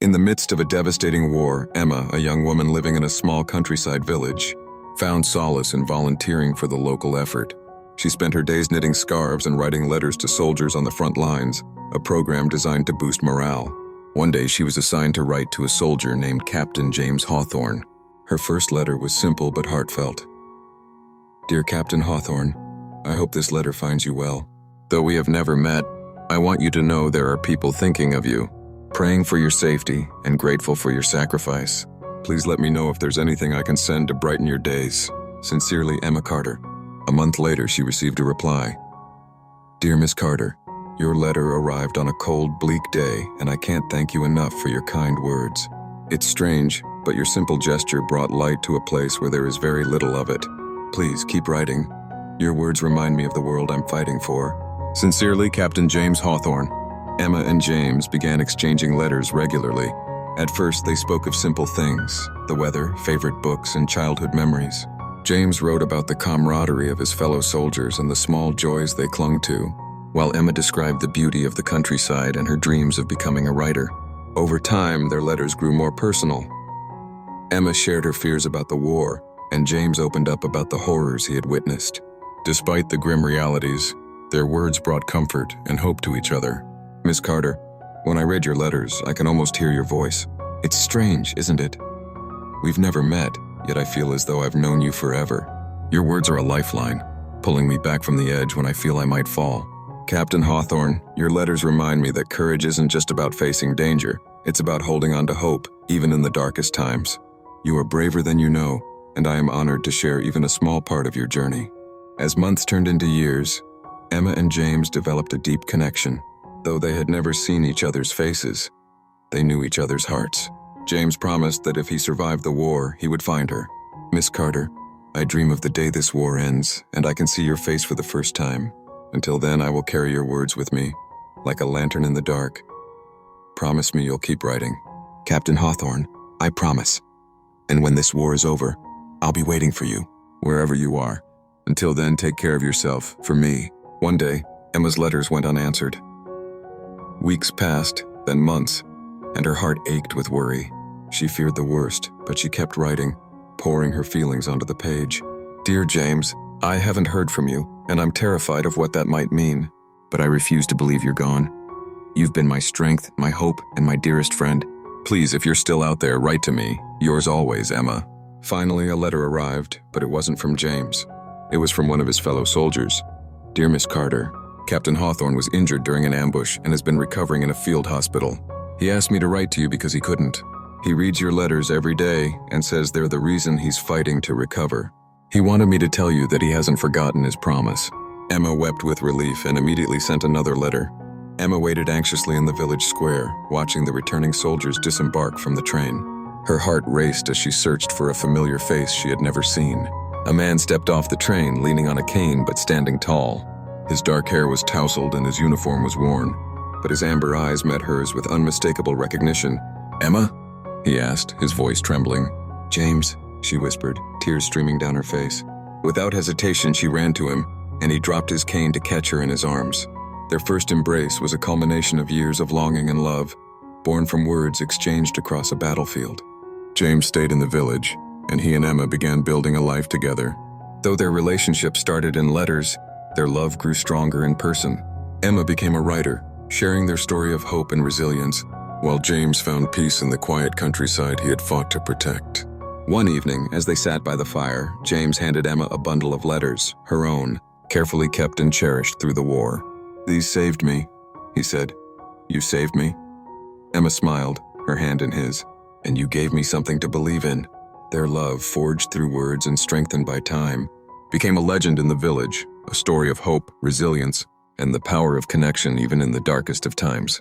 In the midst of a devastating war, Emma, a young woman living in a small countryside village, found solace in volunteering for the local effort. She spent her days knitting scarves and writing letters to soldiers on the front lines, a program designed to boost morale. One day she was assigned to write to a soldier named Captain James Hawthorne. Her first letter was simple but heartfelt. "Dear Captain Hawthorne, I hope this letter finds you well. Though we have never met, I want you to know there are people thinking of you, praying for your safety and grateful for your sacrifice. Please let me know if there's anything I can send to brighten your days. Sincerely, Emma Carter." A month later, she received a reply. "Dear Miss Carter, your letter arrived on a cold, bleak day, and I can't thank you enough for your kind words. It's strange, but your simple gesture brought light to a place where there is very little of it. Please keep writing. Your words remind me of the world I'm fighting for. Sincerely, Captain James Hawthorne." Emma and James began exchanging letters regularly. At first, they spoke of simple things: the weather, favorite books, and childhood memories. James wrote about the camaraderie of his fellow soldiers and the small joys they clung to, while Emma described the beauty of the countryside and her dreams of becoming a writer. Over time, their letters grew more personal. Emma shared her fears about the war, and James opened up about the horrors he had witnessed. Despite the grim realities, their words brought comfort and hope to each other. "Miss Carter, when I read your letters, I can almost hear your voice. It's strange, isn't it? We've never met, yet I feel as though I've known you forever. Your words are a lifeline, pulling me back from the edge when I feel I might fall. Captain Hawthorne, your letters remind me that courage isn't just about facing danger, it's about holding on to hope, even in the darkest times. You are braver than you know, and I am honored to share even a small part of your journey." As months turned into years, Emma and James developed a deep connection. Though they had never seen each other's faces, they knew each other's hearts. James promised that if he survived the war, he would find her. "Miss Carter, I dream of the day this war ends, and I can see your face for the first time. Until then, I will carry your words with me, like a lantern in the dark. Promise me you'll keep writing." "Captain Hawthorne, I promise. And when this war is over, I'll be waiting for you, wherever you are. Until then, take care of yourself, for me." One day, Emma's letters went unanswered. Weeks passed, then months, and her heart ached with worry. She feared the worst, but she kept writing, pouring her feelings onto the page. "Dear James, I haven't heard from you, and I'm terrified of what that might mean. But I refuse to believe you're gone. You've been my strength, my hope, and my dearest friend. Please, if you're still out there, write to me. Yours always, Emma." Finally, a letter arrived, but it wasn't from James. It was from one of his fellow soldiers. "Dear Miss Carter, Captain Hawthorne was injured during an ambush and has been recovering in a field hospital. He asked me to write to you because he couldn't. He reads your letters every day and says they're the reason he's fighting to recover. He wanted me to tell you that he hasn't forgotten his promise." Emma wept with relief and immediately sent another letter. Emma waited anxiously in the village square, watching the returning soldiers disembark from the train. Her heart raced as she searched for a familiar face she had never seen. A man stepped off the train, leaning on a cane but standing tall. His dark hair was tousled and his uniform was worn, but his amber eyes met hers with unmistakable recognition. "Emma?" he asked, his voice trembling. "James," she whispered, tears streaming down her face. Without hesitation, she ran to him, and he dropped his cane to catch her in his arms. Their first embrace was a culmination of years of longing and love, born from words exchanged across a battlefield. James stayed in the village, and he and Emma began building a life together. Though their relationship started in letters, their love grew stronger in person. Emma became a writer, sharing their story of hope and resilience, while James found peace in the quiet countryside he had fought to protect. One evening, as they sat by the fire, James handed Emma a bundle of letters, her own, carefully kept and cherished through the war. "These saved me," he said. "You saved me?" Emma smiled, her hand in his. "And you gave me something to believe in." Their love, forged through words and strengthened by time, became a legend in the village, a story of hope, resilience, and the power of connection even in the darkest of times.